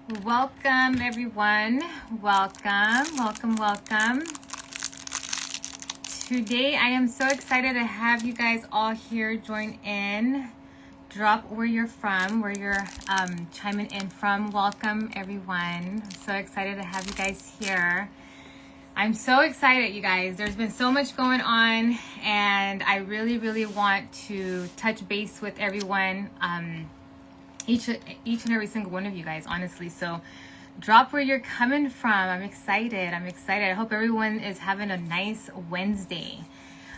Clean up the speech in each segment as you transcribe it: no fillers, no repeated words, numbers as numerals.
Welcome, everyone. Welcome. Today, I am so excited to have you guys all here join in. Drop where you're from, where you're chiming in from. Welcome, everyone. I'm so excited to have you guys here. I'm so excited, you guys. There's been so much going on, and I really want to touch base with everyone. Each and every single one of you guys, honestly. So drop where you're coming from. I'm excited. I hope everyone is having a nice Wednesday.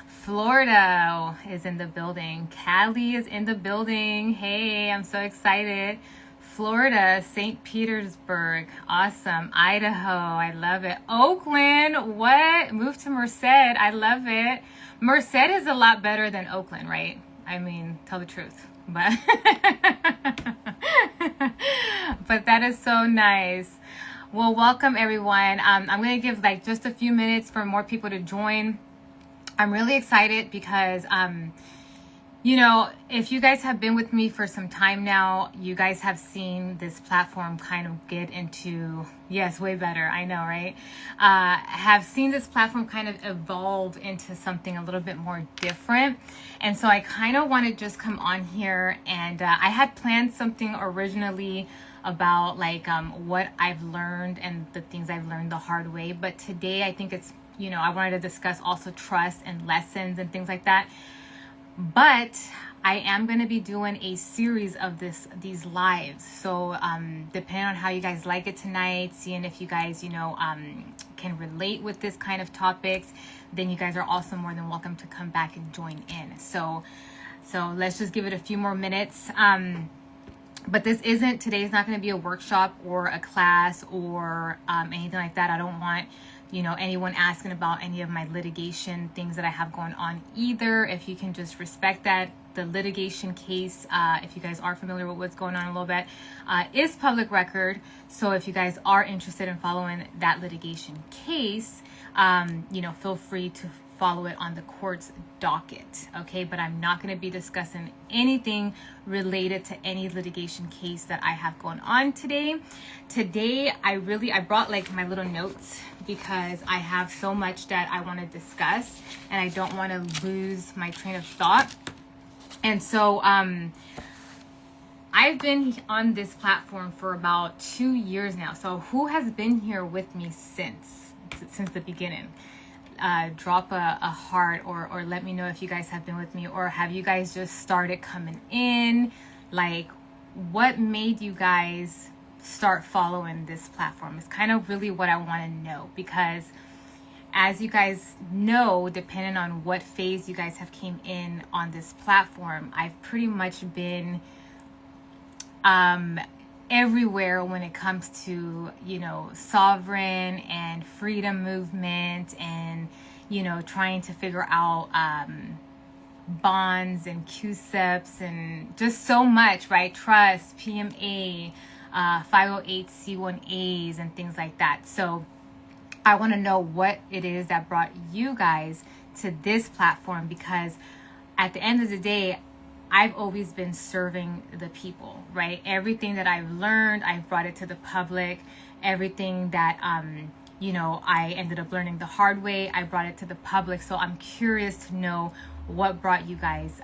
Florida is in the building. Cali is in the building. Hey, I'm so excited. Florida, St. Petersburg. Awesome. Idaho. I love it. Oakland. What? Moved to Merced. I love it. Merced is a lot better than Oakland, right? I mean, tell the truth. But but that is so nice. Well, welcome everyone. I'm going to give like just a few minutes for more people to join. I'm really excited because you know, if you guys have been with me for some time now, you guys have seen this platform kind of get into, yes, way better. I know, right? Have seen this platform kind of evolve into something a little bit more different. And so I kind of want to just come on here and I had planned something originally about like what I've learned and the things I've learned the hard way. But today I think it's, you know, I wanted to discuss also trust and lessons and things like that. But I am going to be doing a series of these lives. So depending on how you guys like it tonight, seeing if you guys, you know, can relate with this kind of topics, then you guys are also more than welcome to come back and join in. So let's just give it a few more minutes. But today's not going to be a workshop or a class or anything like that. I don't want, you know, anyone asking about any of my litigation things that I have going on either. If you can just respect that. The litigation case, if you guys are familiar with what's going on a little bit, is public record. So if you guys are interested in following that litigation case, you know, feel free to follow it on the court's docket, okay? But I'm not going to be discussing anything related to any litigation case that I have going on today. Today, I brought like my little notes because I have so much that I want to discuss and I don't want to lose my train of thought. And so, I've been on this platform for about 2 years now. So who has been here with me since the beginning? Drop a heart or let me know if you guys have been with me, or have you guys just started coming in? Like, what made you guys start following this platform? It's kind of really what I want to know, because as you guys know, depending on what phase you guys have came in on this platform, I've pretty much been everywhere when it comes to, you know, sovereign and freedom movement and, you know, trying to figure out bonds and QSEPs and just so much, right? Trust, PMA, 508c1As and things like that. So I want to know what it is that brought you guys to this platform, because at the end of the day, I've always been serving the people, right? Everything that I've learned, I've brought it to the public. Everything that, you know, I ended up learning the hard way, I brought it to the public. So I'm curious to know what brought you guys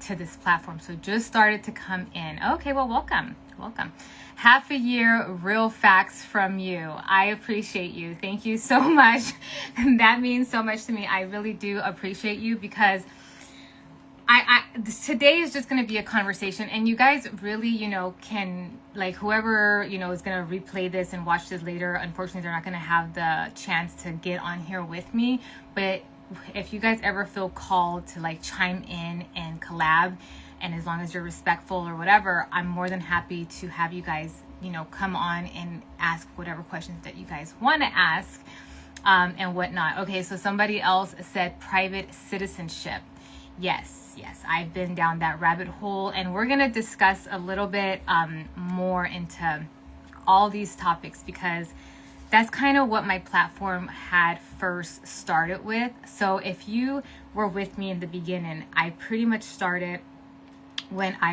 to this platform. So just started to come in. Okay, well, welcome. Half a year, real facts from you. I appreciate you. Thank you so much. That means so much to me. I really do appreciate you, because today is just going to be a conversation, and you guys really, you know, can, like, whoever, you know, is going to replay this and watch this later, unfortunately, they're not going to have the chance to get on here with me. But if you guys ever feel called to like chime in and collab, and as long as you're respectful or whatever, I'm more than happy to have you guys, you know, come on and ask whatever questions that you guys want to ask and whatnot. Okay, so somebody else said private citizenship. Yes, I've been down that rabbit hole, and we're going to discuss a little bit more into all these topics, because that's kind of what my platform had first started with. So if you were with me in the beginning, I pretty much started when I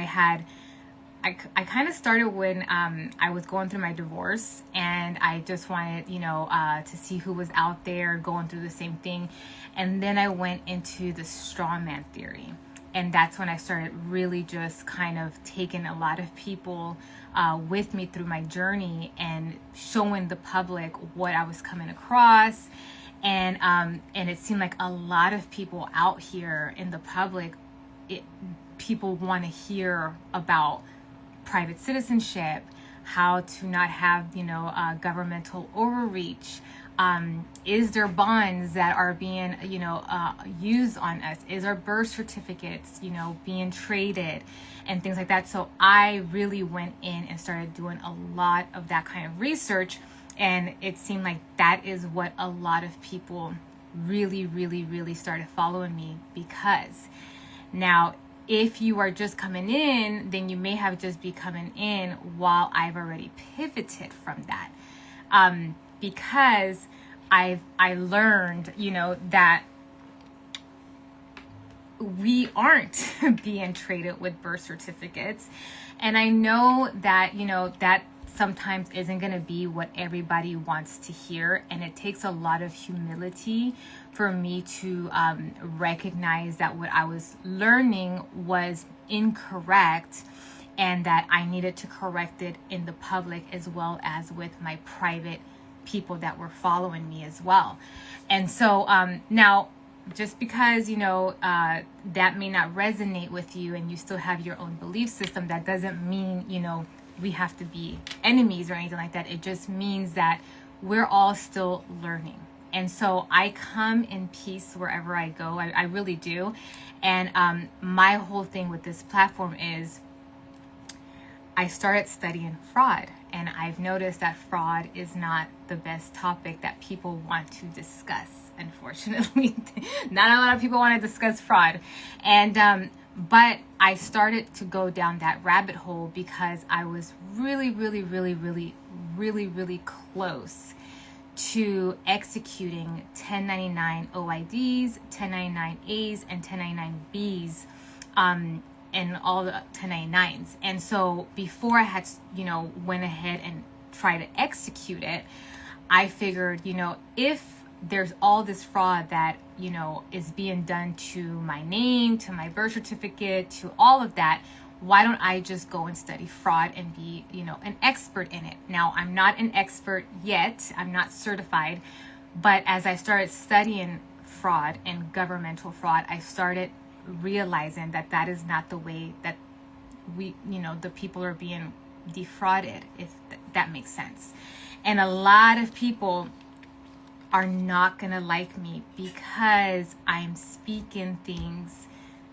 I kind of started when I was going through my divorce, and I just wanted, to see who was out there going through the same thing. And then I went into the strawman theory. And that's when I started really just kind of taking a lot of people with me through my journey and showing the public what I was coming across. And it seemed like a lot of people out here in the public, people want to hear about private citizenship, how to not have, governmental overreach. Is there bonds that are being, used on us? Is our birth certificates, being traded and things like that? So I really went in and started doing a lot of that kind of research. And it seemed like that is what a lot of people really, really, really started following me, because now, if you are just coming in, then you may have just be coming in while I've already pivoted from that. Because I learned, that we aren't being traded with birth certificates. And I know that, that sometimes isn't going to be what everybody wants to hear. And it takes a lot of humility for me to recognize that what I was learning was incorrect, and that I needed to correct it in the public as well as with my private people that were following me as well. And so now, just because, that may not resonate with you and you still have your own belief system, that doesn't mean, we have to be enemies or anything like that. It just means that we're all still learning. And so I come in peace wherever I go. I really do. And my whole thing with this platform is I started studying fraud. And I've noticed that fraud is not the best topic that people want to discuss, unfortunately. Not a lot of people want to discuss fraud. And but I started to go down that rabbit hole because I was really, really, really, really, really, really close to executing 1099 OIDs, 1099As, and 1099Bs, and all the 1099s. And so before I had, went ahead and tried to execute it, I figured, if there's all this fraud that, is being done to my name, to my birth certificate, to all of that, why don't I just go and study fraud and be, an expert in it? Now, I'm not an expert yet. I'm not certified. But as I started studying fraud and governmental fraud, I started realizing that that is not the way that we, the people are being defrauded, if that makes sense. And a lot of people are not gonna like me because I'm speaking things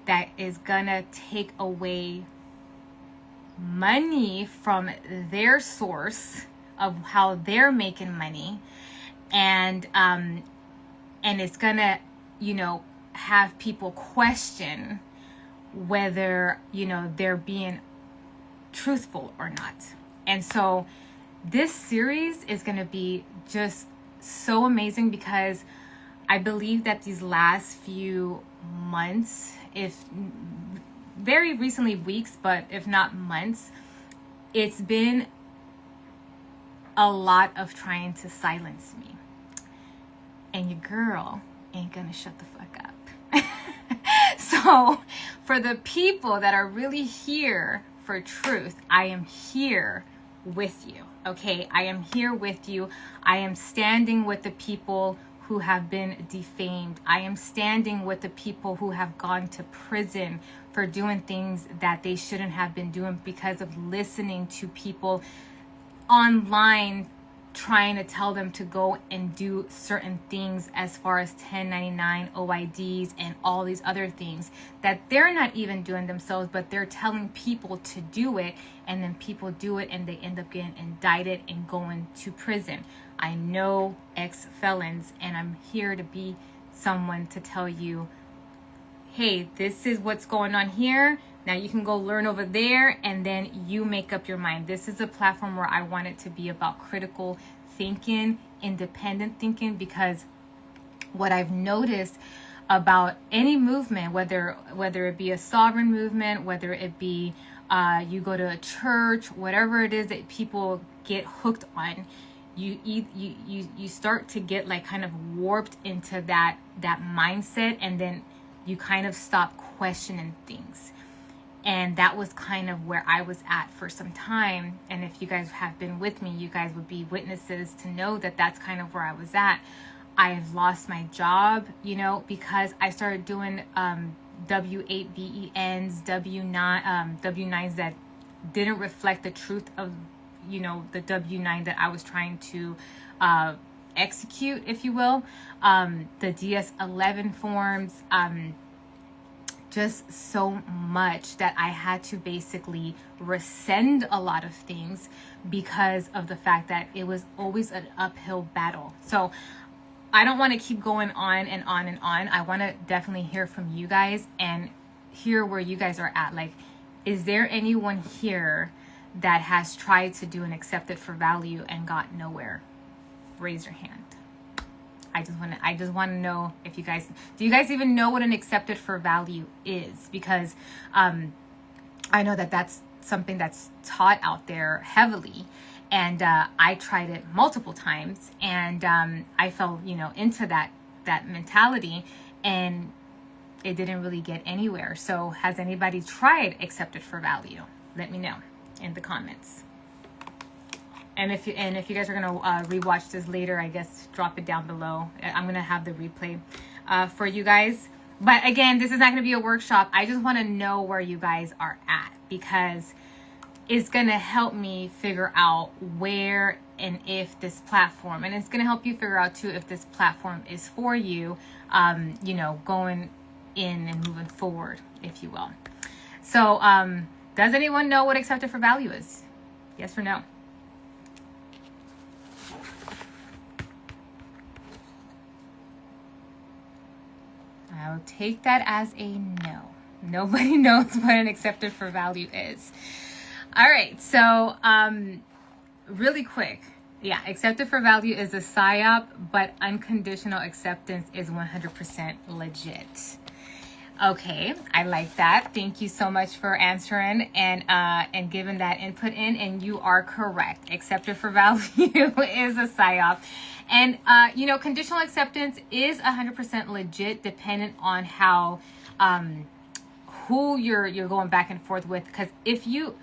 that is gonna take away money from their source of how they're making money, and it's gonna, have people question whether, they're being truthful or not. And so this series is gonna be just so amazing, because I believe that these last few months, if very recently weeks, but if not months, it's been a lot of trying to silence me. And your girl ain't gonna shut the fuck up. So for the people that are really here for truth, I am here with you. Okay, I am here with you. I am standing with the people who have been defamed. I am standing with the people who have gone to prison for doing things that they shouldn't have been doing because of listening to people online trying to tell them to go and do certain things as far as 1099 OIDs and all these other things that they're not even doing themselves, but they're telling people to do it, and then people do it and they end up getting indicted and going to prison. I know ex-felons, and I'm here to be someone to tell you, hey, this is what's going on here. Now you can go learn over there, and then you make up your mind. This is a platform where I want it to be about critical thinking, independent thinking, because what I've noticed about any movement, whether it be a sovereign movement, whether it be you go to a church, whatever it is that people get hooked on, you start to get like kind of warped into that mindset, and then you kind of stop questioning things. And that was kind of where I was at for some time. And if you guys have been with me, you guys would be witnesses to know that that's kind of where I was at. I've lost my job, you know, because I started doing W8BENs, W9s that didn't reflect the truth of, you know, the W9 that I was trying to execute, if you will. The DS11 forms, just so much that I had to basically rescind a lot of things because of the fact that it was always an uphill battle. So I don't want to keep going on and on and on. I want to definitely hear from you guys and hear where you guys are at. Like, is there anyone here that has tried to do an accepted for value and got nowhere? Raise your hand. I just want to know if you guys, do you guys even know what an accepted for value is? Because I know that that's something that's taught out there heavily. And I tried it multiple times, and I fell, you know, into that mentality, and it didn't really get anywhere. So has anybody tried accepted for value? Let me know in the comments. And if you guys are gonna rewatch this later, I guess drop it down below. I'm gonna have the replay for you guys. But again, this is not gonna be a workshop. I just want to know where you guys are at, because it's gonna help me figure out where and if this platform, and it's gonna help you figure out too if this platform is for you, you know, going in and moving forward, if you will. So, does anyone know what accepted for value is? Yes or no? I'll take that as a no. Nobody knows what an accepted for value is. All right, so really quick. Yeah, accepted for value is a PSYOP, but unconditional acceptance is 100% legit. Okay, I like that. Thank you so much for answering and giving that input in, and you are correct. Accepted for value is a PSYOP. And, you know, conditional acceptance is 100% legit, dependent on how, who you're going back and forth with. Because if you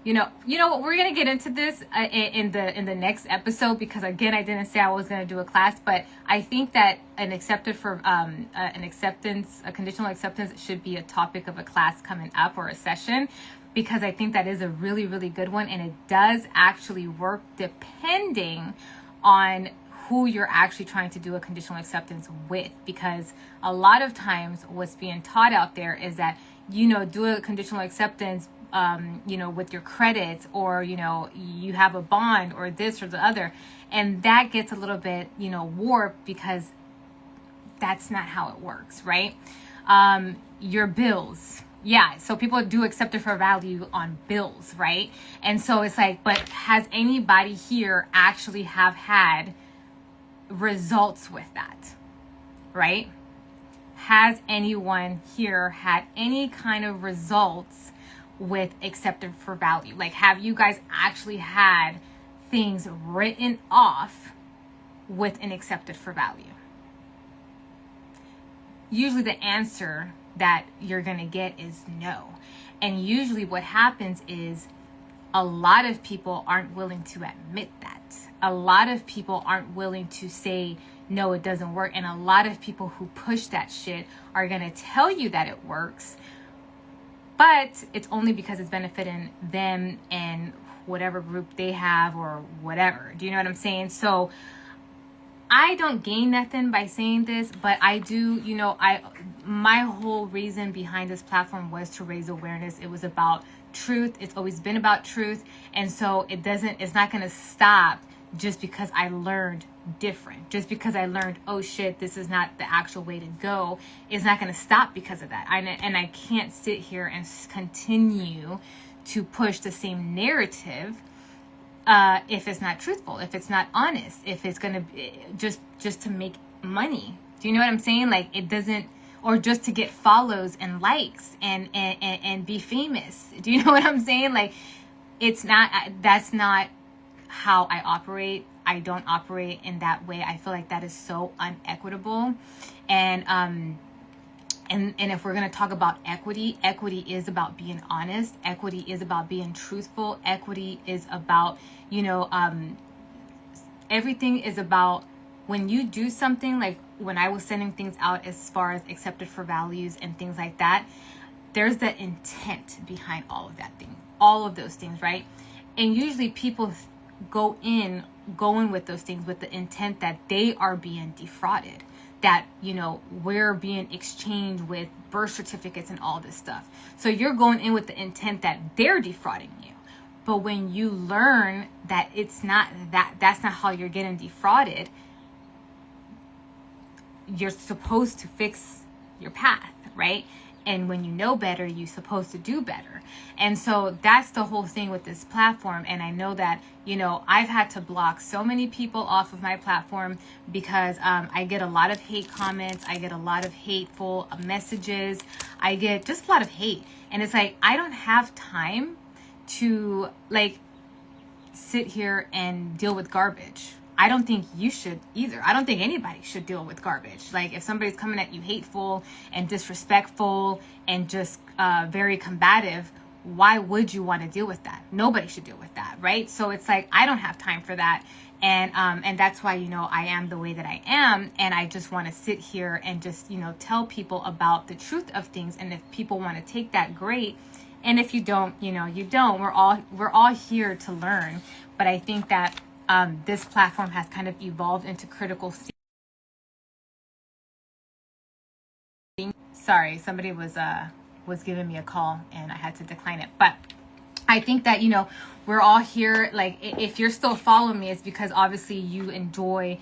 know what, we're going to get into this in the next episode, because again, I didn't say I was going to do a class, but I think that a conditional acceptance should be a topic of a class coming up, or a session, because I think that is a really, really good one. And it does actually work depending on who you're actually trying to do a conditional acceptance with, because a lot of times what's being taught out there is that, you know, do a conditional acceptance, you know, with your credits, or, you know, you have a bond or this or the other, and that gets a little bit, you know, warped, because that's not how it works, right? Your bills. Yeah, so people do accepted for value on bills, right? And so it's like, but has anybody here actually have had results with that, right? Has anyone here had any kind of results with accepted for value? Like, have you guys actually had things written off with an accepted for value? Usually the answer that you're going to get is no. And usually what happens is a lot of people aren't willing to admit that. A lot of people aren't willing to say, no, it doesn't work. And a lot of people who push that shit are going to tell you that it works, but it's only because it's benefiting them and whatever group they have or whatever. Do you know what I'm saying? So I don't gain nothing by saying this, but I do, you know, my whole reason behind this platform was to raise awareness. It was about truth. It's always been about truth. And so it's not going to stop just because I learned different. Just because I learned, oh shit, this is not the actual way to go. It's not going to stop because of that. And I can't sit here and continue to push the same narrative if it's not truthful, if it's not honest, if it's going to just to make money. Do you know what I'm saying? Like, it doesn't, or just to get follows and likes and be famous. Do you know what I'm saying? Like, that's not how I operate. I don't operate in that way. I feel like that is so unequitable. And if we're going to talk about equity, equity is about being honest. Equity is about being truthful. Equity is about, everything is about when you do something, like when I was sending things out as far as accepted for values and things like that, there's the intent behind all of that thing, all of those things, right? And usually people going with those things with the intent that they are being defrauded, that, we're being exchanged with birth certificates and all this stuff. So you're going in with the intent that they're defrauding you. But when you learn that it's not that's not how you're getting defrauded, you're supposed to fix your path, right? And when you know better, you're supposed to do better. And so that's the whole thing with this platform. And I know that, I've had to block so many people off of my platform because I get a lot of hate comments. I get a lot of hateful messages. I get just a lot of hate. And it's like, I don't have time to sit here and deal with garbage. I don't think you should either. I don't think anybody should deal with garbage. Like, if somebody's coming at you hateful and disrespectful and just very combative, why would you want to deal with that? Nobody should deal with that, right? So it's like, I don't have time for that. And that's why, I am the way that I am. And I just want to sit here and just, tell people about the truth of things. And if people want to take that, great. And if you don't, you don't. We're all here to learn. But I think that this platform has kind of evolved into critical thinking. Sorry, somebody was giving me a call and I had to decline it. But I think that, we're all here. Like, if you're still following me, it's because obviously you enjoy,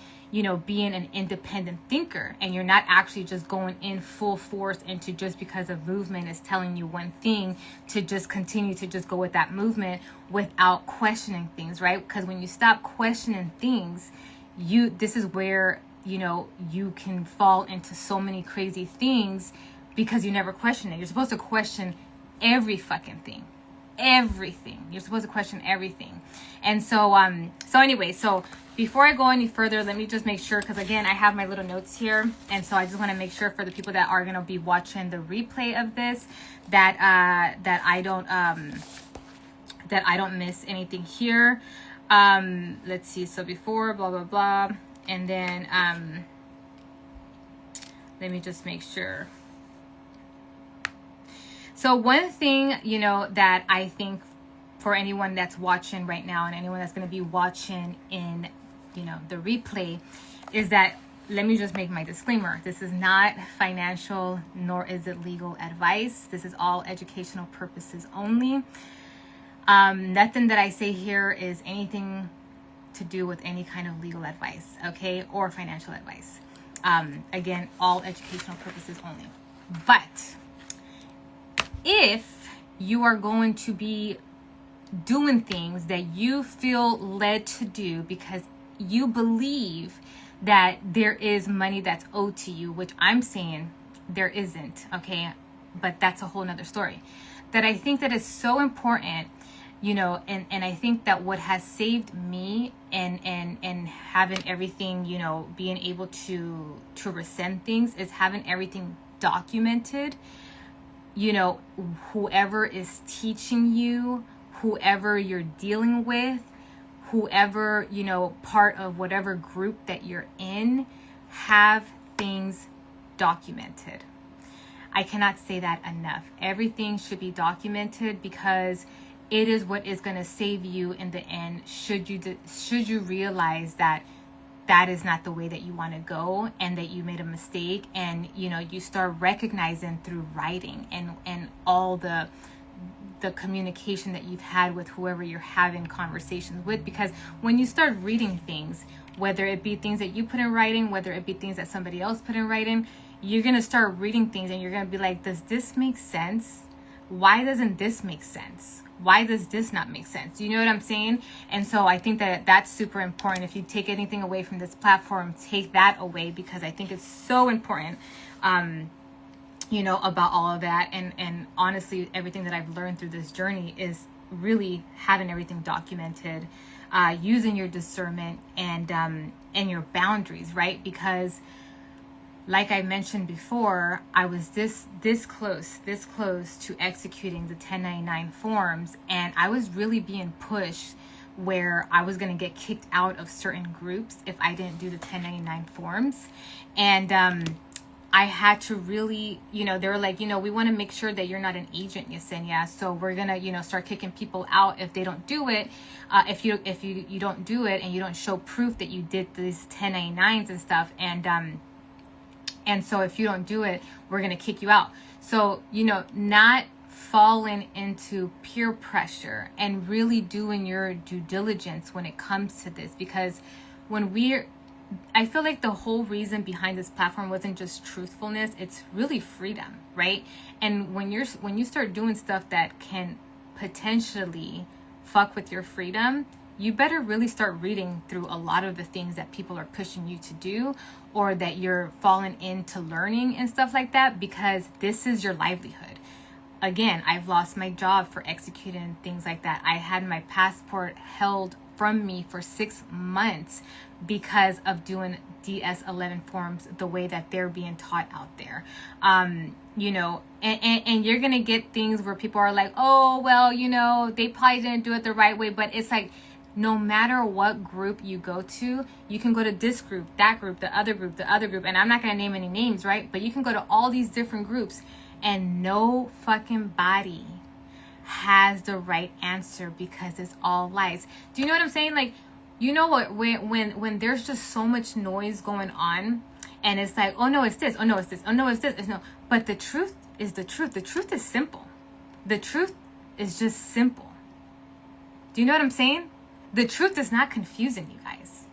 being an independent thinker, and you're not actually just going in full force into just because a movement is telling you one thing to just continue to just go with that movement without questioning things, right? Because when you stop questioning things, this is where, you can fall into so many crazy things because you never question it. You're supposed to question every fucking thing. Everything. You're supposed to question everything. And so anyway, so before I go any further, let me just make sure, because again, I have my little notes here. And so I just want to make sure for the people that are going to be watching the replay of this, that I don't miss anything here. Let's see. So before, blah, blah, blah. And then, let me just make sure. So one thing, that I think for anyone that's watching right now and anyone that's going to be watching in, the replay, is that, let me just make my disclaimer. This is not financial, nor is it legal advice. This is all educational purposes only. Nothing that I say here is anything to do with any kind of legal advice, okay, or financial advice. Again, all educational purposes only. But if you are going to be doing things that you feel led to do because you believe that there is money that's owed to you, which I'm saying there isn't, okay? But that's a whole nother story. That I think that is so important, and I think that what has saved me and having everything, being able to rescind things is having everything documented. Whoever is teaching you, whoever you're dealing with, whoever, part of whatever group that you're in, have things documented. I cannot say that enough. Everything should be documented because it is what is going to save you in the end. Should you realize that that is not the way that you want to go and that you made a mistake, and you start recognizing through writing and all the communication that you've had with whoever you're having conversations with. Because when you start reading things, whether it be things that you put in writing, whether it be things that somebody else put in writing, you're going to start reading things and you're going to be like, does this make sense? Why doesn't this make sense? Why does this not make sense? You know what I'm saying? And so I think that that's super important. If you take anything away from this platform, take that away, because I think it's so important about all of that. And honestly, everything that I've learned through this journey is really having everything documented, using your discernment and your boundaries, right? Because like I mentioned before, I was this close to executing the 1099 forms, and I was really being pushed where I was going to get kicked out of certain groups if I didn't do the 1099 forms. And I had to really, they were like, we want to make sure that you're not an agent, Yesenia. So we're going to, start kicking people out if they don't do it. If you don't do it and you don't show proof that you did these 1099s and stuff. And so if you don't do it, we're going to kick you out. So, not falling into peer pressure and really doing your due diligence when it comes to this. Because I feel like the whole reason behind this platform wasn't just truthfulness, it's really freedom, right? And when you start doing stuff that can potentially fuck with your freedom, you better really start reading through a lot of the things that people are pushing you to do, or that you're falling into learning and stuff like that, because this is your livelihood. Again, I've lost my job for executing things like that. I had my passport held from me for 6 months because of doing DS-11 forms the way that they're being taught out there. And you're going to get things where people are like, oh, well, they probably didn't do it the right way. But it's like, no matter what group you go to, you can go to this group, that group, the other group, and I'm not going to name any names, right? But you can go to all these different groups, and no fucking body has the right answer, because it's all lies. Do you know what I'm saying? Like, what, when there's just so much noise going on, and it's like, oh no, it's this, oh no, it's this, oh no, it's this, it's no. But the truth is the truth. The truth is simple. The truth is just simple. Do you know what I'm saying? The truth is not confusing, you guys.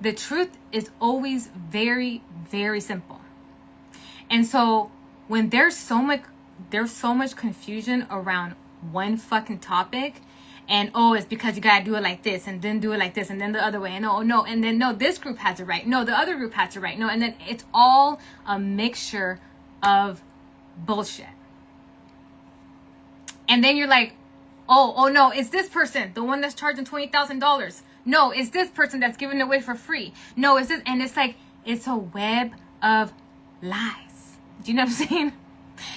The truth is always very, very simple. And so when there's so much confusion around one fucking topic, and it's because you gotta do it like this, and then do it like this, and then the other way, and no, and then no, this group has it right, no, the other group has it right, no, and then it's all a mixture of bullshit. And then you're like, oh no, it's this person, the one that's charging $20,000. No, it's this person that's giving it away for free. No, it's this, and it's like, it's a web of lies. Do you know what I'm saying?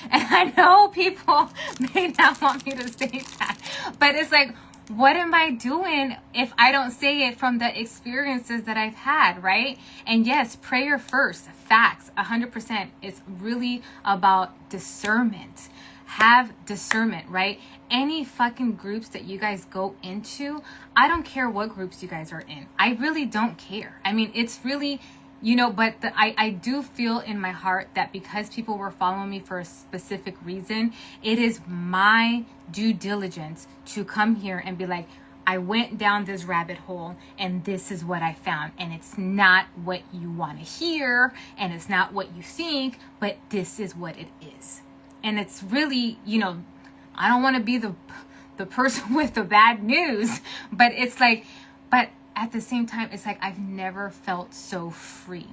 And I know people may not want me to say that, but it's like, what am I doing if I don't say it from the experiences that I've had, right? And yes, prayer first, facts, 100%. It's really about discernment. Have discernment, right? Any fucking groups that you guys go into, I don't care what groups you guys are in. I really don't care. I mean, it's really, but I do feel in my heart that because people were following me for a specific reason, it is my due diligence to come here and be like, I went down this rabbit hole and this is what I found. And it's not what you want to hear and it's not what you think, but this is what it is. And it's really, I don't want to be the person with the bad news, but it's like, but at the same time, it's like, I've never felt so free,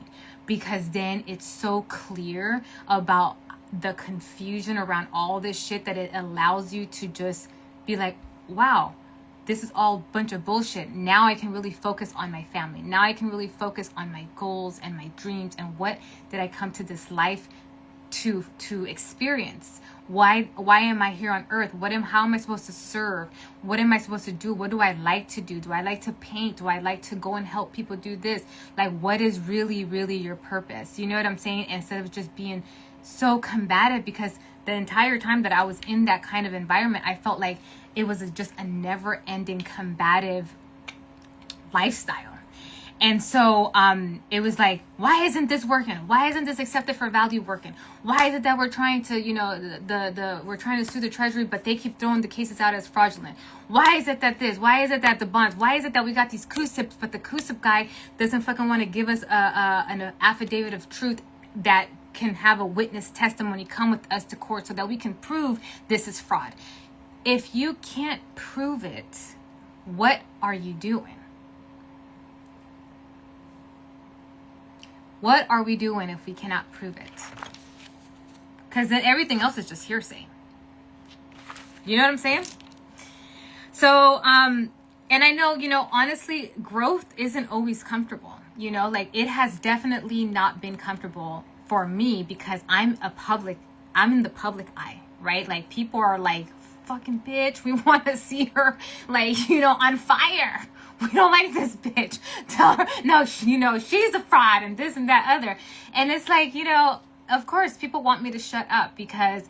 because then it's so clear about the confusion around all this shit that it allows you to just be like, wow, this is all a bunch of bullshit. Now I can really focus on my family. Now I can really focus on my goals and my dreams and what did I come to this life to experience. Why am I here on earth? How am I supposed to serve? What am I supposed to do? What do I like to do? Do I like to paint? Do I like to go and help people do this? Like, what is really, really your purpose? You know what I'm saying? Instead of just being so combative, because the entire time that I was in that kind of environment, I felt like it was just a never-ending combative lifestyle. And so it was like, why isn't this working? Why isn't this accepted for value working? Why is it that we're trying to, we're trying to sue the Treasury, but they keep throwing the cases out as fraudulent? Why is it that this? Why is it that the bonds? Why is it that we got these CUSIPs, but the CUSIP guy doesn't fucking want to give us an affidavit of truth that can have a witness testimony come with us to court so that we can prove this is fraud? If you can't prove it, what are you doing? What are we doing if we cannot prove it? because then everything else is just hearsay. You know what I'm saying? So, and I know, honestly, growth isn't always comfortable. Like it has definitely not been comfortable for me because I'm in the public eye, right? Like people are like, fucking bitch, we want to see her like, on fire. We don't like this bitch. Tell her, no, she's a fraud and this and that other. And it's like, of course people want me to shut up because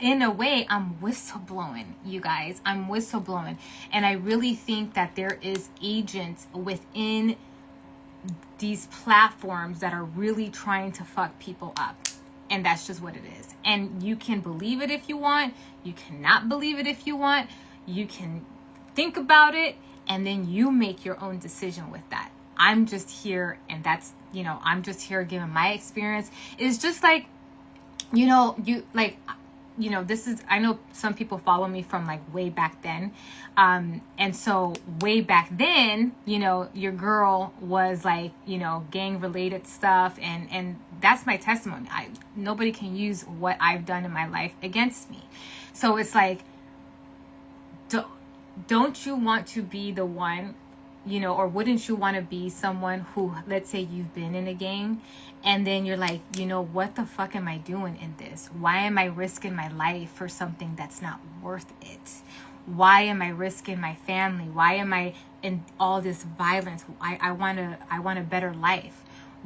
in a way, I'm whistleblowing, you guys. I'm whistleblowing. And I really think that there is agents within these platforms that are really trying to fuck people up. And that's just what it is. And you can believe it if you want. You cannot believe it if you want. You can think about it. And then you make your own decision with that. I'm just here. And that's, I'm just here giving my experience. It's just like, this is, I know some people follow me from like way back then. And so way back then, your girl was like, gang related stuff. And that's my testimony. Nobody can use what I've done in my life against me. So it's like, don't you want to be the one, or wouldn't you want to be someone who, let's say you've been in a gang and then you're like, what the fuck am I doing in this? Why am I risking my life for something that's not worth it? Why am I risking my family? Why am I in all this violence? I want a better life.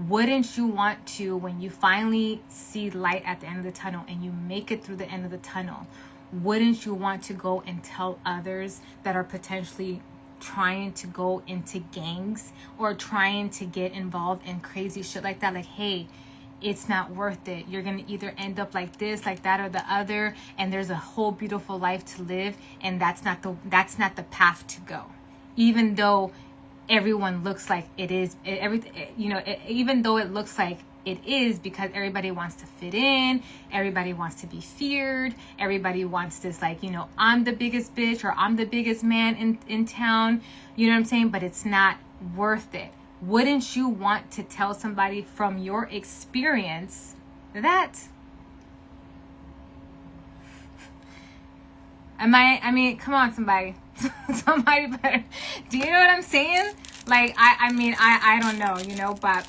Wouldn't you want to, when you finally see light at the end of the tunnel and you make it through the end of the tunnel, wouldn't you want to go and tell others that are potentially trying to go into gangs or trying to get involved in crazy shit like that? Like, hey, it's not worth it. You're going to either end up like this, like that, or the other. And there's a whole beautiful life to live. And that's not the path to go. Even though everyone looks like it is, even though it looks like it is, because everybody wants to fit in, everybody wants to be feared, everybody wants this, like, I'm the biggest bitch or I'm the biggest man in town, you know what I'm saying? But it's not worth it. Wouldn't you want to tell somebody from your experience that? Come on, somebody. Somebody better. Do you know what I'm saying? Like, I don't know, but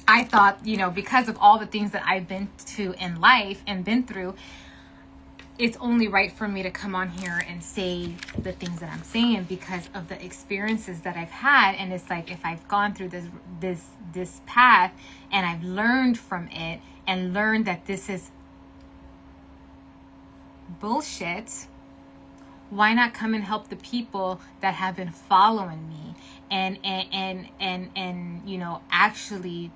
I thought, because of all the things that I've been to in life and been through, it's only right for me to come on here and say the things that I'm saying because of the experiences that I've had. And it's like, if I've gone through this path and I've learned from it and learned that this is bullshit, why not come and help the people that have been following me and actually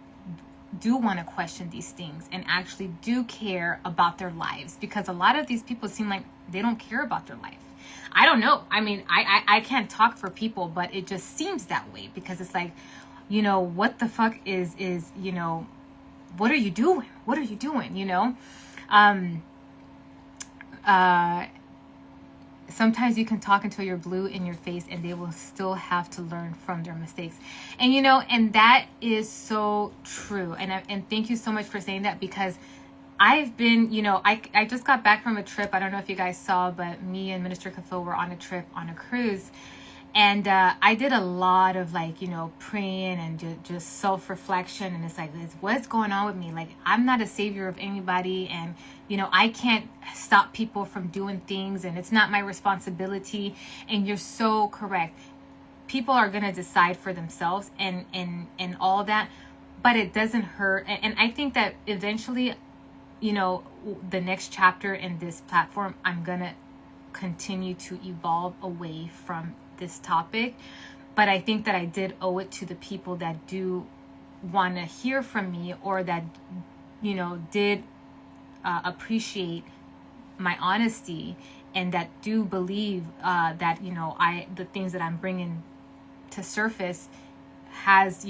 do want to question these things and actually do care about their lives? Because a lot of these people seem like they don't care about their life. I don't know. I can't talk for people, but it just seems that way because it's like, what the fuck is what are you doing? What are you doing? Sometimes you can talk until you're blue in your face and they will still have to learn from their mistakes. And, and that is so true. And thank you so much for saying that because I've been, I just got back from a trip. I don't know if you guys saw, but me and Minister Kafil were on a trip on a cruise. And I did a lot of praying and just self-reflection. And it's like, what's going on with me? Like, I'm not a savior of anybody. And, I can't stop people from doing things. And it's not my responsibility. And you're so correct. People are going to decide for themselves and all that. But it doesn't hurt. And I think that eventually, the next chapter in this platform, I'm going to continue to evolve away from this topic, but I think that I did owe it to the people that do want to hear from me or that did appreciate my honesty and that do believe that the things that I'm bringing to surface has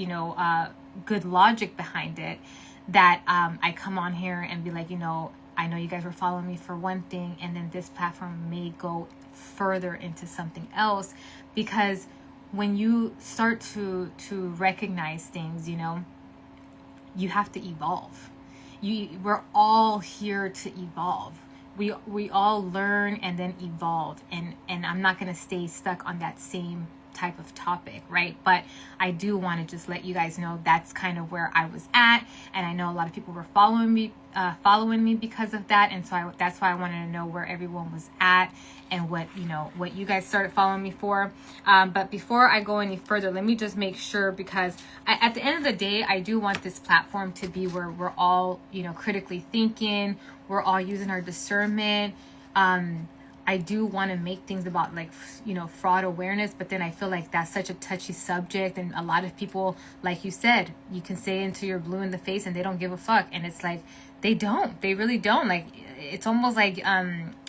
good logic behind it, that I come on here and be like, I know you guys were following me for one thing, and then this platform may go further into something else, because when you start to recognize things, you have to evolve. we're all here to evolve. We all learn and then evolve, and I'm not going to stay stuck on that same type of topic, right? But I do want to just let you guys know that's kind of where I was at, and I know a lot of people were following me because of that, and so that's why I wanted to know where everyone was at and what you guys started following me for. But before I go any further, let me just make sure, because at the end of the day, I do want this platform to be where we're all critically thinking, we're all using our discernment. I do want to make things about fraud awareness, but then I feel like that's such a touchy subject, and a lot of people, like you said, you can say until you're blue in the face and they don't give a fuck, and it's like they really don't. Like, it's almost like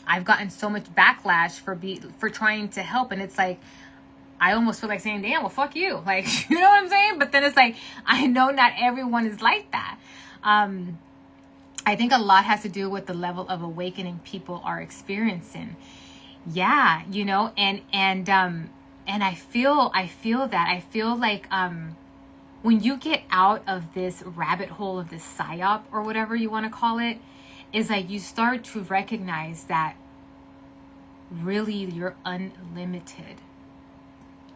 I've gotten so much backlash for trying to help, and it's like I almost feel like saying, damn, well, fuck you, like, you know what I'm saying? But then it's like, I know not everyone is like that. I think a lot has to do with the level of awakening people are experiencing. Yeah, and I feel that. I feel like when you get out of this rabbit hole of this psyop, or whatever you want to call it, is like you start to recognize that really you're unlimited.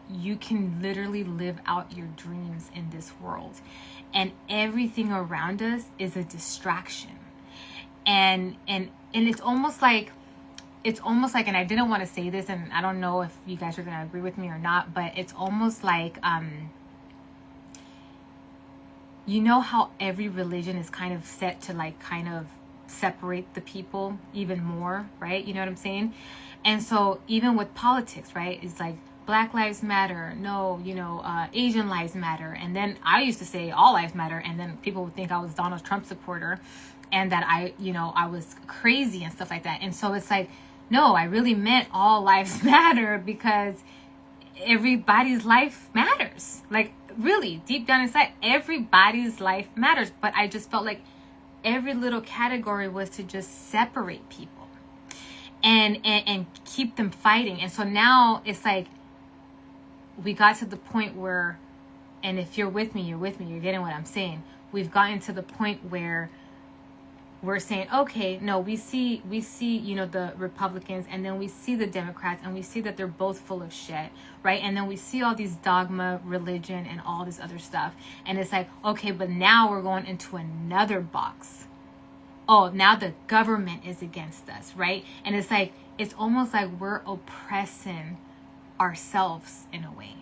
You can literally live out your dreams in this world, and everything around us is a distraction. And it's almost like, and I didn't want to say this, and I don't know if you guys are going to agree with me or not, but it's almost like, how every religion is kind of set to kind of separate the people even more, right? You know what I'm saying? And so even with politics, right, it's like Black Lives Matter, no, Asian lives matter. And then I used to say all lives matter, and then people would think I was Donald Trump supporter, and that I was crazy and stuff like that. And so it's like, no, I really meant all lives matter, because everybody's life matters. Like, really, deep down inside, everybody's life matters. But I just felt like every little category was to just separate people and keep them fighting. And so now it's like, we got to the point where, and if you're with me, you're getting what I'm saying. We've gotten to the point where we're saying, okay, no, we see, the Republicans, and then we see the Democrats, and we see that they're both full of shit, right? And then we see all these dogma, religion, and all this other stuff. And it's like, okay, but now we're going into another box. Oh, now the government is against us, right? And it's like, it's almost like we're oppressing ourselves in a way.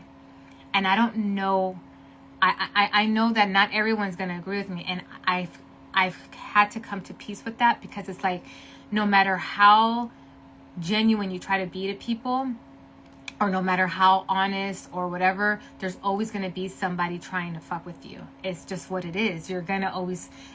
And I don't know, I know that not everyone's going to agree with me, and I've had to come to peace with that, because it's like, no matter how genuine you try to be to people, or no matter how honest or whatever, there's always going to be somebody trying to fuck with you. It's just what it is.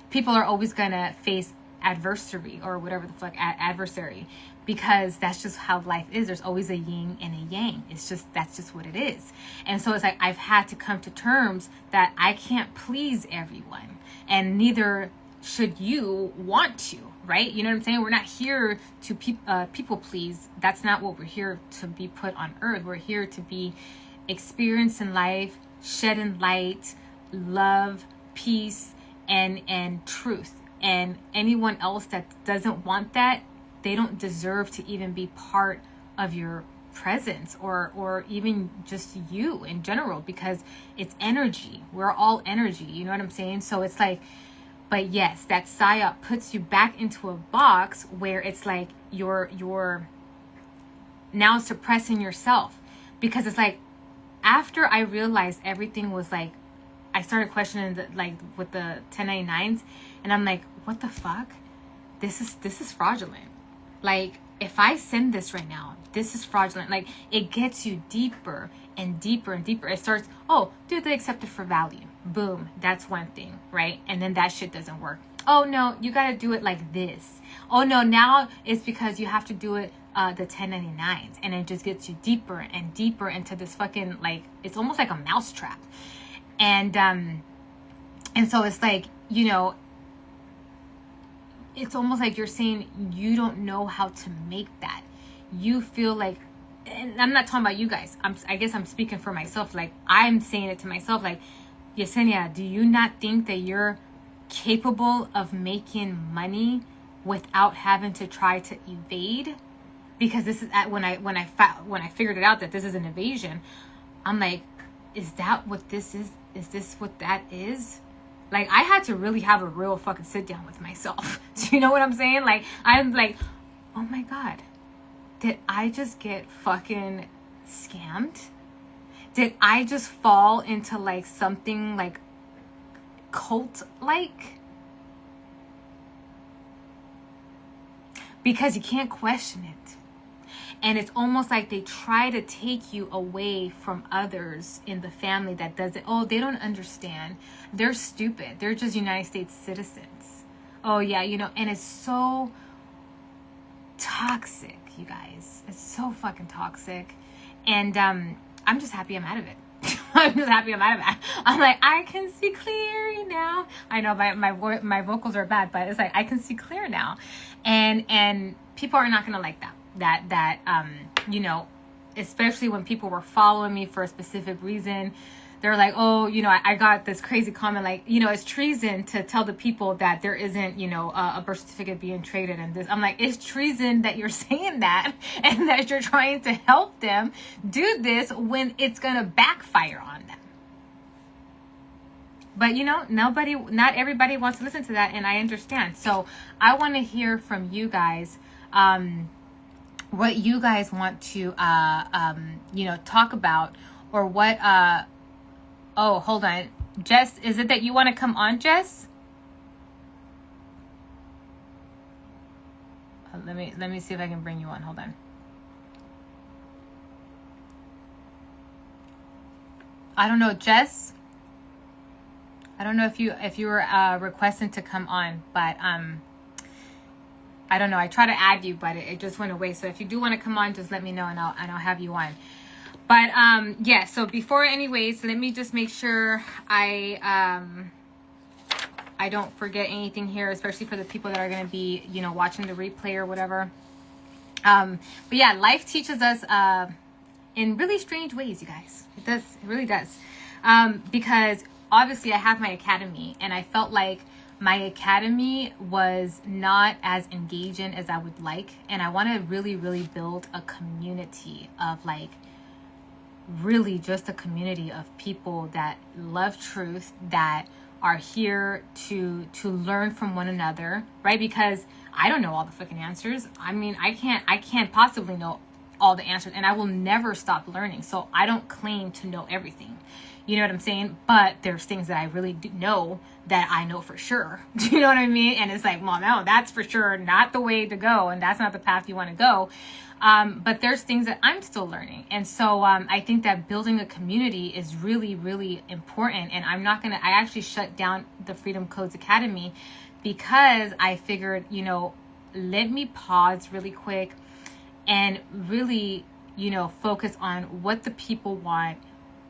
People are always going to face adversary, or whatever the fuck, adversary, because that's just how life is. There's always a yin and a yang. That's just what it is. And so it's like, I've had to come to terms that I can't please everyone, and neither should you want to, right? You know what I'm saying? We're not here to people please. That's not what we're here to be put on earth. We're here to be experiencing life, shedding light, love, peace, and truth. And anyone else that doesn't want that, they don't deserve to even be part of your presence, or even just you in general, because it's energy. We're all energy. You know what I'm saying? So it's like, but yes, that psyop puts you back into a box where it's like you're now suppressing yourself, because it's like, after I realized everything was like, I started questioning with the 1099s, and I'm like, what the fuck? This is fraudulent. Like, if I send this right now, this is fraudulent. Like, it gets you deeper and deeper and deeper. It starts, oh, do they accept it for value? Boom, that's one thing, right? And then that shit doesn't work. Oh no, you gotta do it like this. Oh no, now it's because you have to do it the 1099s, and it just gets you deeper and deeper into this fucking, like, it's almost like a mousetrap. And so it's like, it's almost like you're saying you don't know how to make that. You feel like, and I'm not talking about you guys, I guess I'm speaking for myself. Like, I'm saying it to myself, like, Yesenia, do you not think that you're capable of making money without having to try to evade. Because this is when I figured it out that this is an evasion, I'm like, is that what this is? Is this what that is? Like, I had to really have a real fucking sit down with myself. Do you know what I'm saying? Like, I'm like, oh my God, did I just get fucking scammed? Did I just fall into like something like cult-like? Because you can't question it. And it's almost like they try to take you away from others in the family that doesn't, oh, they don't understand. They're stupid. They're just United States citizens. Oh, yeah, you know, and it's so toxic, you guys. It's so fucking toxic. And I'm just happy I'm out of it. I'm just happy I'm out of it. I'm like, I can see clear now. I know my vocals are bad, but it's like, I can see clear now. And people are not going to like that. You know, especially when people were following me for a specific reason, they're like, oh, you know, I got this crazy comment, like, you know, it's treason to tell the people that there isn't, you know, a birth certificate being traded and this. I'm like, it's treason that you're saying that and that you're trying to help them do this when it's going to backfire on them. But, you know, not everybody wants to listen to that, and I understand. So I want to hear from you guys, what you guys want to, you know, talk about, or what, oh, hold on. Jess, is it that you want to come on, Jess? Let me see if I can bring you on. Hold on. I don't know, Jess. I don't know if you were requesting to come on, but I don't know. I tried to add you, but it just went away. So if you do want to come on, just let me know, and I'll have you on. But yeah. So before, anyways, let me just make sure I don't forget anything here, especially for the people that are going to be, you know, watching the replay or whatever. But yeah, life teaches us in really strange ways, you guys. It does. It really does. Because obviously I have my academy, and I felt like my academy was not as engaging as I would like. And I want to really, really build a community of like, really just a community of people that love truth, that are here to learn from one another, right? Because I don't know all the fucking answers. I mean, I can't possibly know all the answers, and I will never stop learning. So I don't claim to know everything. You know what I'm saying? But there's things that I really do know that I know for sure. Do you know what I mean? And it's like, well, no, that's for sure not the way to go. And that's not the path you want to go. But there's things that I'm still learning. And so I think that building a community is really, really important. And I actually shut down the Freedom Codes Academy because I figured, you know, let me pause really quick and really, you know, focus on what the people want.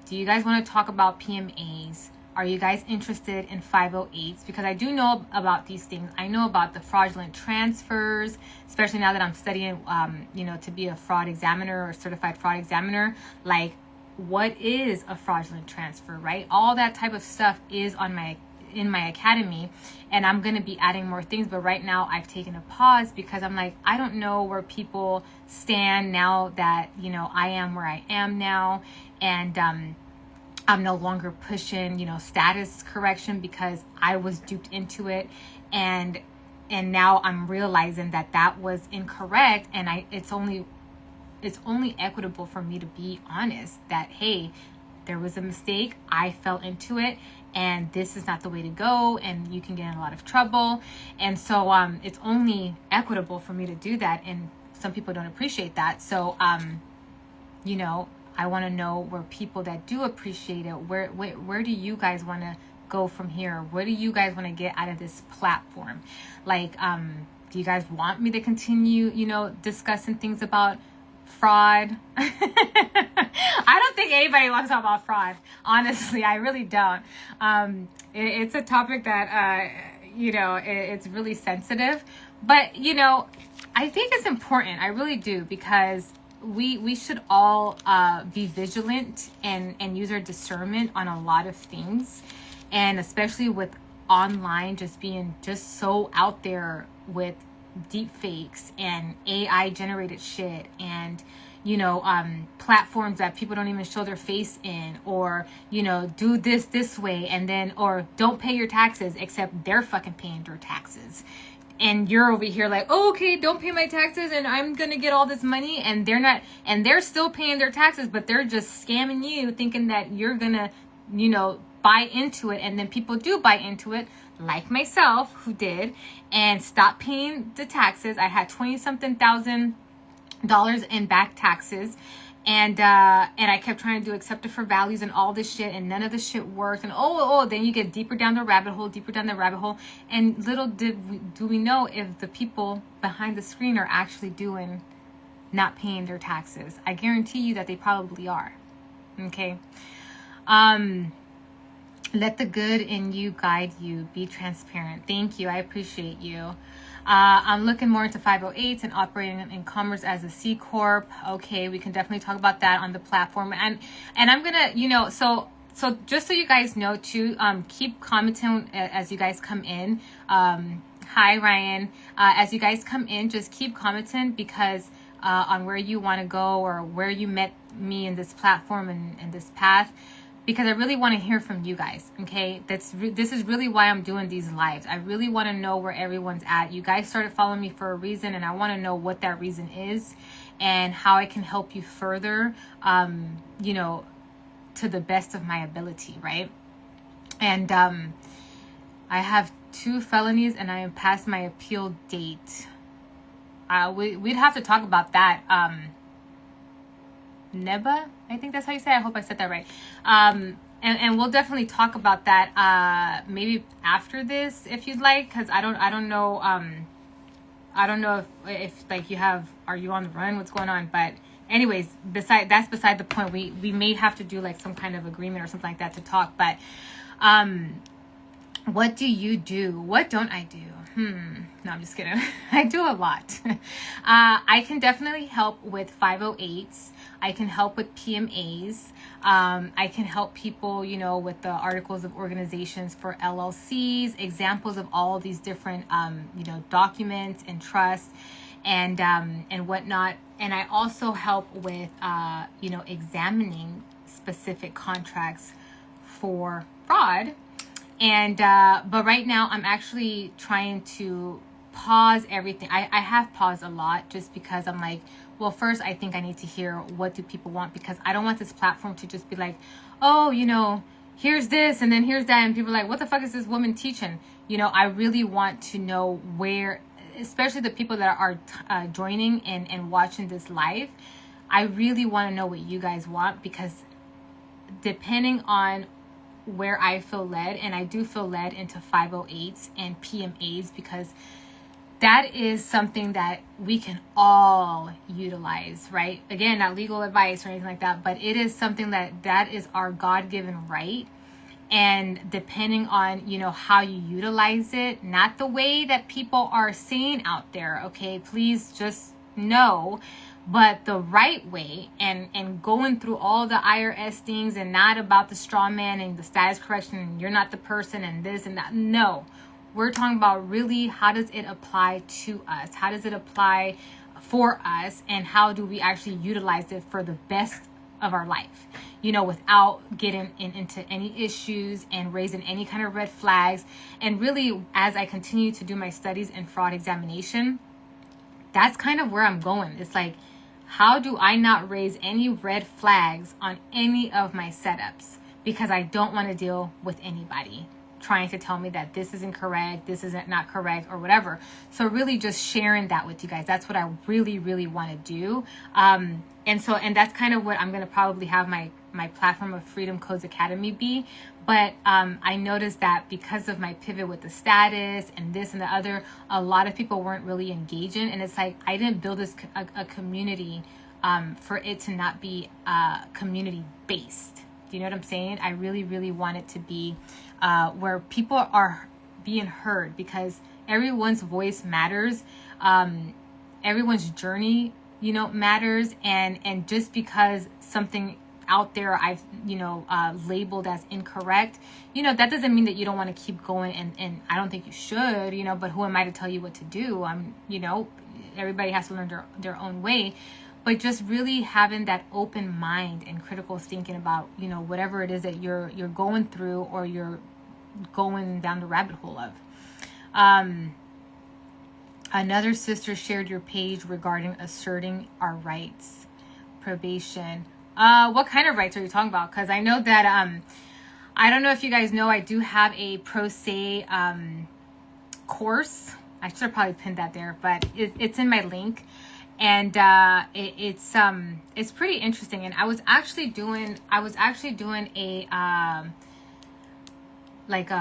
Do you guys want to talk about PMAs? Are you guys interested in 508s? Because I do know about these things. I know about the fraudulent transfers, especially now that I'm studying, you know, to be a fraud examiner or certified fraud examiner. Like, what is a fraudulent transfer, right? All that type of stuff is in my academy, and I'm going to be adding more things. But right now I've taken a pause because I'm like, I don't know where people stand now that, you know, I am where I am now. And I'm no longer pushing, you know, status correction because I was duped into it. And now I'm realizing that was incorrect. And it's only equitable for me to be honest that, hey, there was a mistake. I fell into it, and this is not the way to go, and you can get in a lot of trouble. And so it's only equitable for me to do that. And some people don't appreciate that. So, you know, I want to know where people that do appreciate it, where do you guys want to go from here? What do you guys want to get out of this platform? Like, do you guys want me to continue, you know, discussing things about fraud? I don't think anybody wants to talk about fraud. Honestly, I really don't. It's a topic that, you know, it's really sensitive. But, you know, I think it's important. I really do, because we should all be vigilant and use our discernment on a lot of things, and especially with online just being just so out there with deep fakes and AI generated shit, and platforms that people don't even show their face in, or do this way, and then, or don't pay your taxes, except they're fucking paying their taxes, and you're over here like, oh, okay, don't pay my taxes and I'm gonna get all this money, and they're not, and they're still paying their taxes, but they're just scamming you, thinking that you're gonna buy into it. And then people do buy into it, like myself, who did, and stopped paying the taxes. I had 20 something thousand dollars in back taxes, and I kept trying to do accepted for values and all this shit, and none of this shit worked. And then you get deeper down the rabbit hole, and little do we know if the people behind the screen are actually not paying their taxes. I guarantee you that they probably are. Okay. Let the good in you guide you. Be transparent. Thank you. I appreciate you. I'm looking more into 508s and operating in commerce as a C Corp. Okay, we can definitely talk about that on the platform. And I'm gonna, so just so you guys know too, keep commenting as you guys come in. Hi Ryan. As you guys come in, just keep commenting, because on where you want to go, or where you met me in this platform and this path, because I really want to hear from you guys. Okay, this is really why I'm doing these lives. I really want to know where everyone's at. You guys started following me for a reason, and I want to know what that reason is and how I can help you further, to the best of my ability, right? And I have 2 felonies and I am past my appeal date. We'd have to talk about that. Neba, I think that's how you say it. I hope I said that right. And we'll definitely talk about that maybe after this, if you'd like, because I don't know if like are you on the run, what's going on? But anyways, that's beside the point. We may have to do like some kind of agreement or something like that to talk. But what do you do? What don't I do? No, I'm just kidding. I do a lot. I can definitely help with 508s. I can help with PMAs. I can help people, with the articles of organizations for LLCs, examples of all of these different, documents and trusts and whatnot. And I also help with, examining specific contracts for fraud. And, but right now I'm actually trying to pause everything. I have paused a lot, just because I'm like, well, first I think I need to hear what do people want, because I don't want this platform to just be like, oh, here's this and then here's that. And people are like, what the fuck is this woman teaching? I really want to know where, especially the people that are joining and watching this live. I really want to know what you guys want, because depending on where I feel led, and I do feel led into 508s and PMAs, because that is something that we can all utilize, right? Again, not legal advice or anything like that, but it is something that is our God-given right. And depending on, how you utilize it, not the way that people are saying out there, okay, please just know, but the right way, and going through all the IRS things, and not about the straw man and the status correction and you're not the person and this and that. No, we're talking about really, how does it apply to us? How does it apply for us? And how do we actually utilize it for the best of our life, without getting into any issues and raising any kind of red flags. And really, as I continue to do my studies in fraud examination, that's kind of where I'm going. It's like, how do I not raise any red flags on any of my setups? Because I don't want to deal with anybody trying to tell me that this isn't correct, this isn't not correct, or whatever. So really just sharing that with you guys. That's what I really, really want to do. And that's kind of what I'm going to probably have my platform of Freedom Codes Academy be. But I noticed that because of my pivot with the status and this and the other, a lot of people weren't really engaging. And it's like, I didn't build this a community for it to not be community based. Do you know what I'm saying? I really, really want it to be where people are being heard, because everyone's voice matters. Everyone's journey, matters. And just because something, out there, I've, labeled as incorrect, that doesn't mean that you don't want to keep going. And I don't think you should, but who am I to tell you what to do? Everybody has to learn their own way. But just really having that open mind and critical thinking about, whatever it is that you're going through or you're going down the rabbit hole of. Another sister shared your page regarding asserting our rights. Probation. What kind of rights are you talking about? Because I know that, I don't know if you guys know, I do have a pro se course. I should have probably pinned that there, but it's in my link. And it's pretty interesting. And I was actually doing a like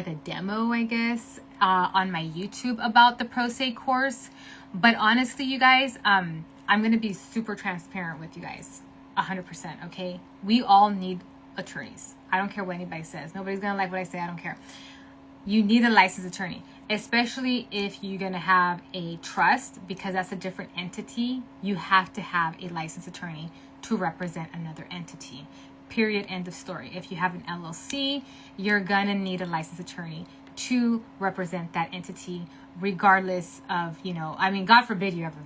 a demo, I guess, on my YouTube about the pro se course. But honestly, you guys, I'm going to be super transparent with you guys. 100%. Okay. We all need attorneys. I don't care what anybody says. Nobody's going to like what I say. I don't care. You need a licensed attorney, especially if you're going to have a trust, because that's a different entity. You have to have a licensed attorney to represent another entity. Period. End of story. If you have an LLC, you're going to need a licensed attorney to represent that entity, regardless of, God forbid you ever,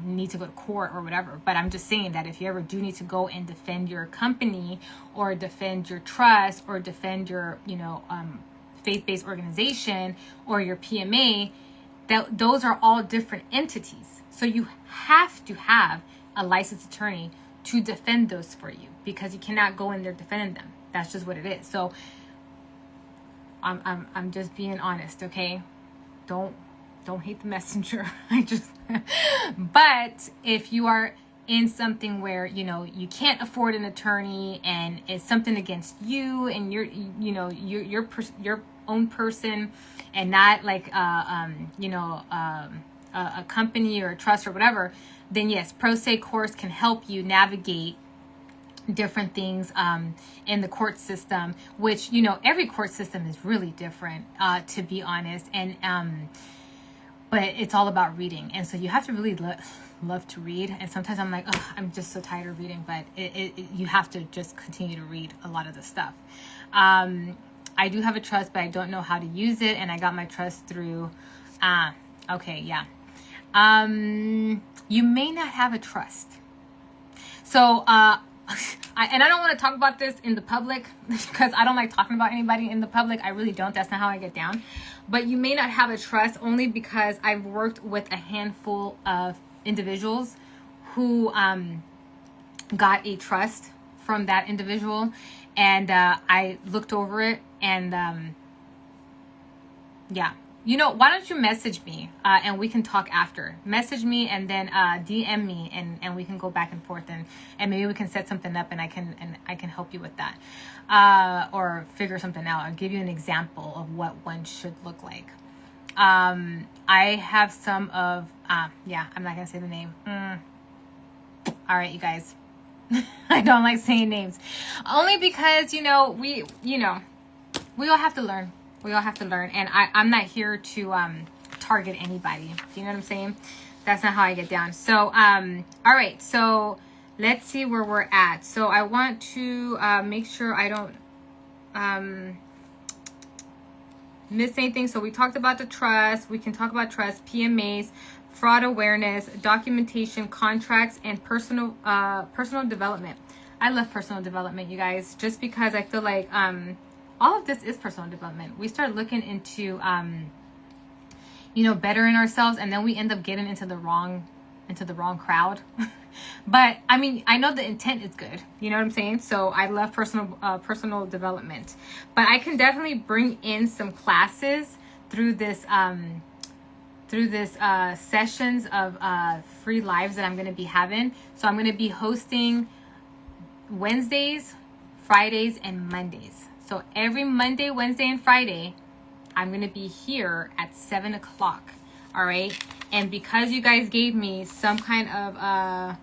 need to go to court or whatever. But I'm just saying that if you ever do need to go and defend your company or defend your trust or defend your, faith-based organization or your PMA, those are all different entities. So you have to have a licensed attorney to defend those for you, because you cannot go in there defending them. That's just what it is. So I'm just being honest, okay? Don't hate the messenger. But if you are in something where, you can't afford an attorney and it's something against you and you're your own person and not like, a company or a trust or whatever, then yes, pro se course can help you navigate different things in the court system, which, every court system is really different, to be honest. And, but it's all about reading. And so you have to really love to read. And sometimes I'm like, oh, I'm just so tired of reading, but you have to just continue to read a lot of the stuff. I do have a trust, but I don't know how to use it. And I got my trust through, okay. Yeah. You may not have a trust. So, and I don't want to talk about this in the public because I don't like talking about anybody in the public. I really don't. That's not how I get down. But you may not have a trust only because I've worked with a handful of individuals who got a trust from that individual. And I looked over it and yeah. Why don't you message me and we can talk after. Message me and then DM me and we can go back and forth and maybe we can set something up and I can help you with that or figure something out. I'll give you an example of what one should look like. I have some of yeah, I'm not gonna say the name. All right, you guys. I don't like saying names only because we all have to learn. We all have to learn. And I'm not here to target anybody. Do you know what I'm saying? That's not how I get down. So, all right. So let's see where we're at. So I want to make sure I don't miss anything. So we talked about the trust. We can talk about trust, PMAs, fraud awareness, documentation, contracts, and personal development. I love personal development, you guys, just because I feel like all of this is personal development. We start looking into, bettering ourselves, and then we end up getting into the wrong crowd. But I mean, I know the intent is good. You know what I'm saying? So I love personal development, but I can definitely bring in some classes through this sessions of free lives that I'm going to be having. So I'm going to be hosting Wednesdays, Fridays, and Mondays. So every Monday, Wednesday, and Friday, I'm going to be here at 7 o'clock. All right. And because you guys gave me some kind of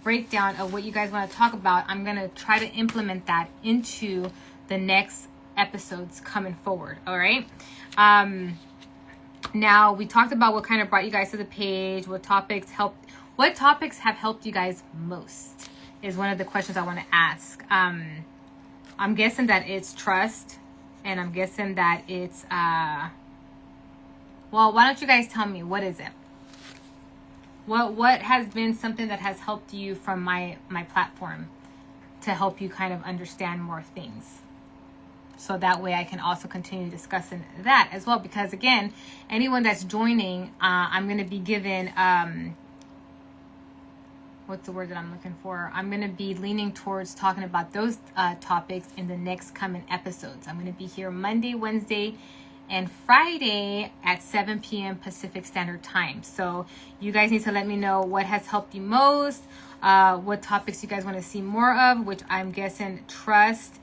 breakdown of what you guys want to talk about, I'm going to try to implement that into the next episodes coming forward. All right. Now, we talked about what kind of brought you guys to the page, what topics have helped you guys most is one of the questions I want to ask. I'm guessing that it's trust, and I'm guessing that it's, well, why don't you guys tell me, what is it? What has been something that has helped you from my platform to help you kind of understand more things? So that way I can also continue discussing that as well. Because again, anyone that's joining, I'm going to be given, what's the word that I'm looking for? I'm going to be leaning towards talking about those topics in the next coming episodes. I'm going to be here Monday, Wednesday, and Friday at 7 p.m. Pacific Standard Time. So you guys need to let me know what has helped you most, what topics you guys want to see more of, which I'm guessing trust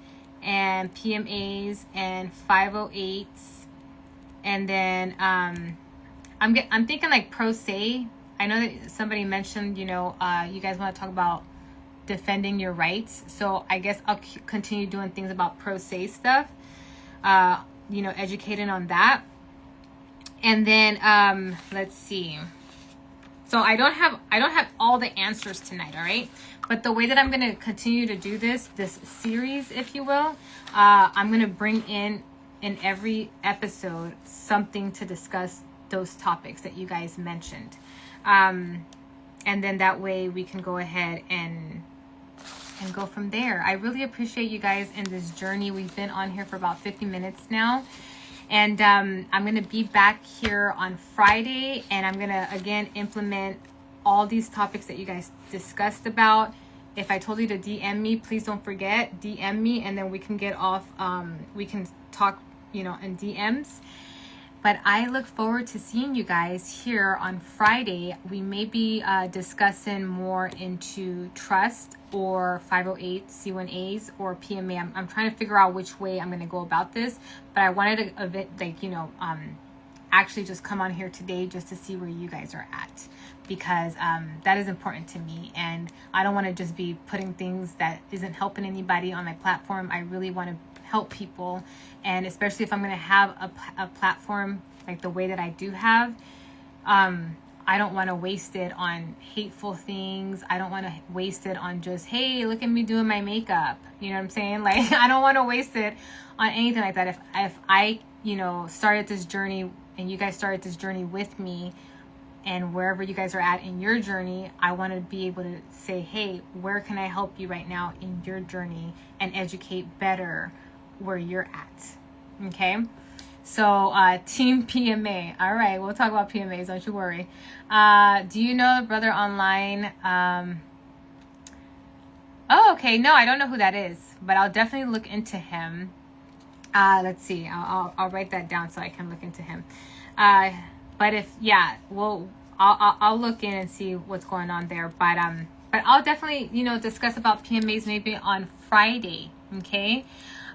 and PMAs and 508s. And then I'm thinking like pro se. I know that somebody mentioned, you guys want to talk about defending your rights. So I guess I'll continue doing things about pro se stuff, educating on that. And then let's see. So I don't have all the answers tonight, all right? But the way that I'm going to continue to do this series, if you will, I'm going to bring in every episode something to discuss those topics that you guys mentioned. And then that way we can go ahead and go from there. I really appreciate you guys in this journey. We've been on here for about 50 minutes now. And I'm going to be back here on Friday, and I'm going to, again, implement all these topics that you guys discussed about. If I told you to DM me, please don't forget, DM me, and then we can get off, we can talk, in DMs. But I look forward to seeing you guys here on Friday. We may be discussing more into trust or 508 C1As or PMA. I'm trying to figure out which way I'm going to go about this. But I wanted to actually just come on here today just to see where you guys are at, because that is important to me, and I don't want to just be putting things that isn't helping anybody on my platform. I really want to help people, and especially if I'm going to have a platform like the way that I do have, I don't want to waste it on hateful things. I don't want to waste it on just, hey, look at me doing my makeup. You know what I'm saying? Like, I don't want to waste it on anything like that. If I, started this journey and you guys started this journey with me, and wherever you guys are at in your journey, I want to be able to say, hey, where can I help you right now in your journey and educate better where you're at? Okay. So, Team PMA. All right, we'll talk about PMAs, don't you worry. Do you know Brother Online? Oh, okay. No, I don't know who that is, but I'll definitely look into him. Let's see. I'll write that down so I can look into him. But I'll look in and see what's going on there. But I'll definitely, discuss about PMAs maybe on Friday. Okay.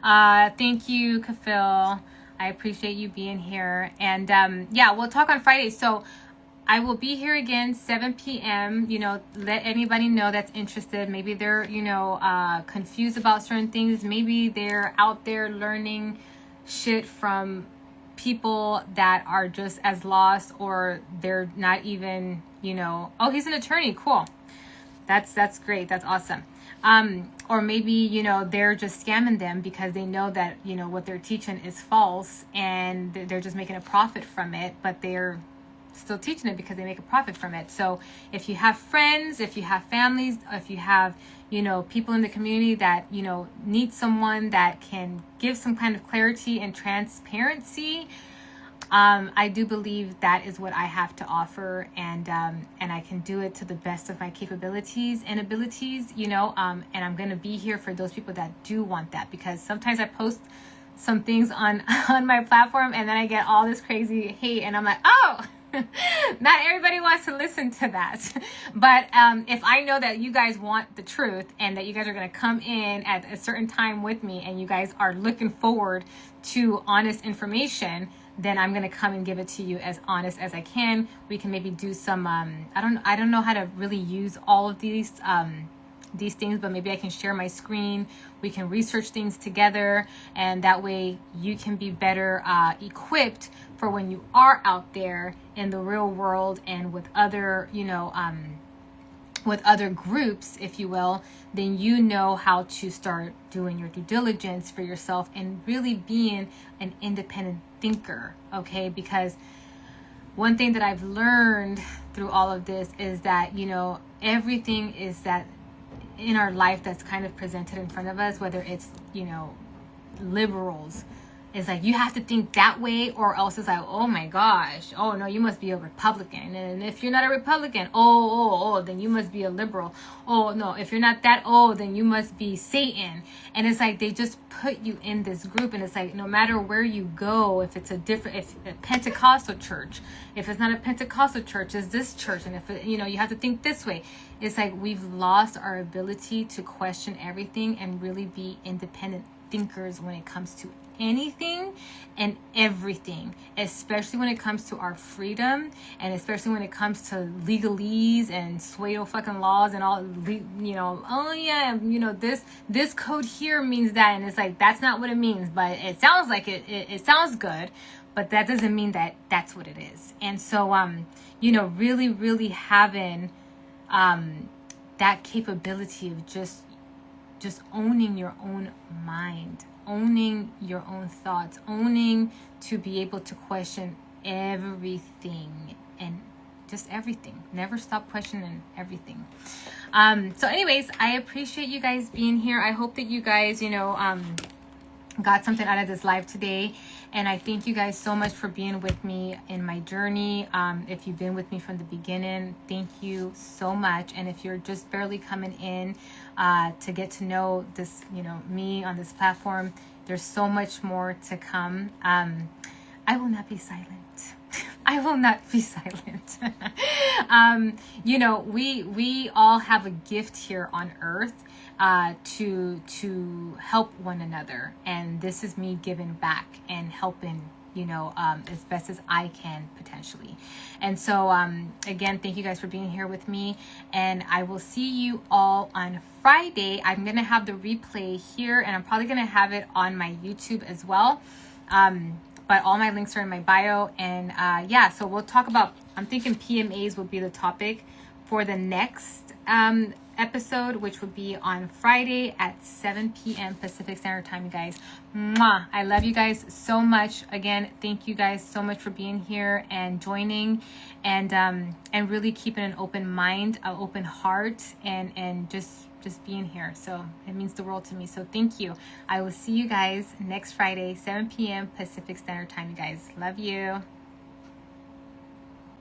Thank you, Kafil. I appreciate you being here. And we'll talk on Friday. So I will be here again, 7 p.m. Let anybody know that's interested. Maybe they're, confused about certain things. Maybe they're out there learning shit from people that are just as lost, or they're not even, oh, he's an attorney. Cool. That's great. That's awesome. Or maybe, they're just scamming them because they know that, what they're teaching is false and they're just making a profit from it, but they're still teaching it because they make a profit from it. So if you have friends, if you have families, if you have, people in the community that, need someone that can give some kind of clarity and transparency, I do believe that is what I have to offer, and I can do it to the best of my capabilities and abilities, and I'm going to be here for those people that do want that, because sometimes I post some things on my platform and then I get all this crazy hate and I'm like, oh, not everybody wants to listen to that. But if I know that you guys want the truth and that you guys are going to come in at a certain time with me and you guys are looking forward to honest information, then I'm going to come and give it to you as honest as I can. We can maybe do some, I don't know how to really use all of these these things, but maybe I can share my screen. We can research things together, and that way you can be better equipped for when you are out there in the real world and with other, with other groups, if you will. Then you know how to start doing your due diligence for yourself and really being an independent thinker, okay? Because one thing that I've learned through all of this is that, everything is that in our life that's kind of presented in front of us, whether it's, liberals, it's like you have to think that way, or else it's like, oh my gosh, oh no, you must be a Republican. And if you're not a Republican, then you must be a liberal. Oh no, if you're not that, then you must be Satan. And it's like they just put you in this group, and it's like no matter where you go, if it's if a Pentecostal church, if it's not a Pentecostal church, it's this church, and if it, you have to think this way. It's like we've lost our ability to question everything and really be independent thinkers when it comes to anything and everything, especially when it comes to our freedom, and especially when it comes to legalese and pseudo fucking laws and all, this code here means that, and it's like that's not what it means, but it sounds like it sounds good, but that doesn't mean that that's what it is. And so really, really having that capability of just owning your own mind, owning your own thoughts, owning to be able to question everything and just everything. Never stop questioning everything. So anyways, I appreciate you guys being here. I hope that you guys, got something out of this live today. And I thank you guys so much for being with me in my journey. If you've been with me from the beginning, thank you so much. And if you're just barely coming in to get to know this, me on this platform, there's so much more to come. I will not be silent. I will not be silent. We all have a gift here on earth to help one another, and this is me giving back and helping as best as I can potentially. And so again, thank you guys for being here with me, and I will see you all on Friday. I'm gonna have the replay here, and I'm probably gonna have it on my YouTube as well, but all my links are in my bio. And so we'll talk about, I'm thinking PMAs will be the topic for the next episode, which would be on Friday at 7 p.m. Pacific Standard Time, you guys. Mwah! I love you guys so much. Again, thank you guys so much for being here and joining, and really keeping an open mind, an open heart, and just being here. So it means the world to me. So thank you. I will see you guys next Friday, 7 p.m. Pacific Standard Time, you guys. Love you.